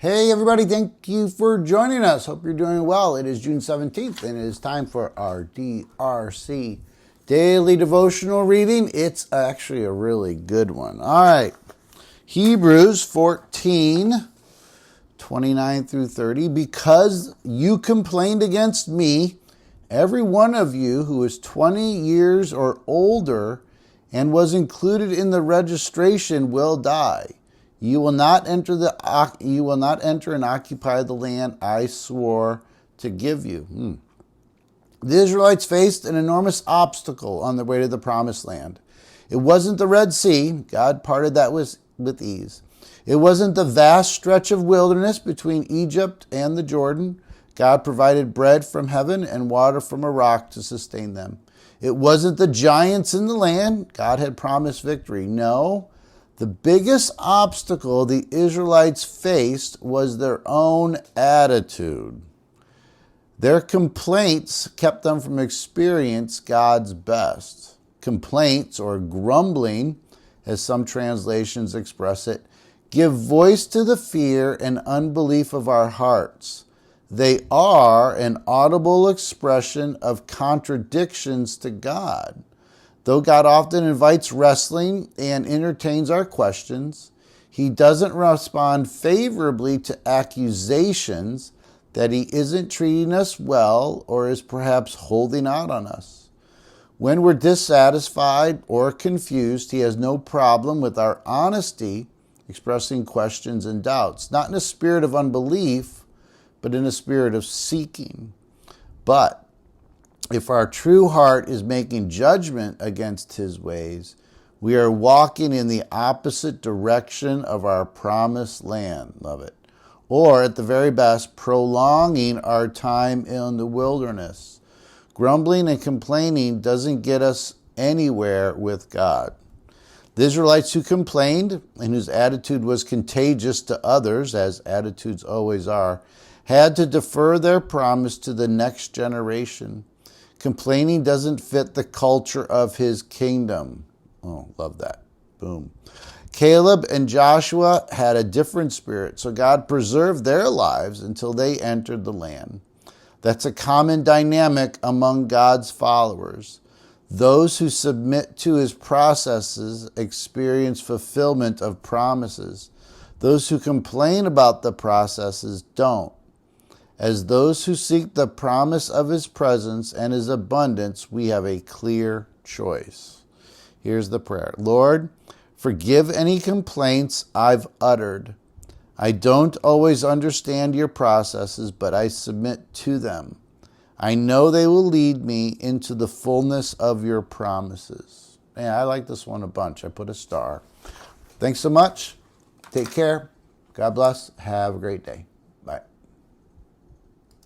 Hey everybody, thank you for joining us. Hope you're doing well. It is June 17th and it is time for our DRC daily devotional reading. It's actually a really good one. All right, Hebrews 14, 29 through 30. Because you complained against me, every one of you who is 20 years or older and was included in the registration will die. You will not enter and occupy the land I swore to give you. The Israelites faced an enormous obstacle on their way to the promised land. It wasn't the Red Sea. God parted that with ease. It wasn't the vast stretch of wilderness between Egypt and the Jordan. God provided bread from heaven and water from a rock to sustain them. It wasn't the giants in the land. God had promised victory. No. The biggest obstacle the Israelites faced was their own attitude. Their complaints kept them from experiencing God's best. Complaints, or grumbling, as some translations express it, give voice to the fear and unbelief of our hearts. They are an audible expression of contradictions to God. Though God often invites wrestling and entertains our questions, He doesn't respond favorably to accusations that He isn't treating us well or is perhaps holding out on us. When we're dissatisfied or confused, He has no problem with our honesty, expressing questions and doubts, not in a spirit of unbelief, but in a spirit of seeking. But if our true heart is making judgment against His ways, we are walking in the opposite direction of our promised land. Love it. Or at the very best, prolonging our time in the wilderness. Grumbling and complaining doesn't get us anywhere with God. The Israelites who complained and whose attitude was contagious to others, as attitudes always are, had to defer their promise to the next generation. Complaining doesn't fit the culture of His kingdom. Oh, love that. Boom. Caleb and Joshua had a different spirit, so God preserved their lives until they entered the land. That's a common dynamic among God's followers. Those who submit to His processes experience fulfillment of promises. Those who complain about the processes don't. As those who seek the promise of His presence and His abundance, we have a clear choice. Here's the prayer. Lord, forgive any complaints I've uttered. I don't always understand your processes, but I submit to them. I know they will lead me into the fullness of your promises. Man, I like this one a bunch. I put a star. Thanks so much. Take care. God bless. Have a great day.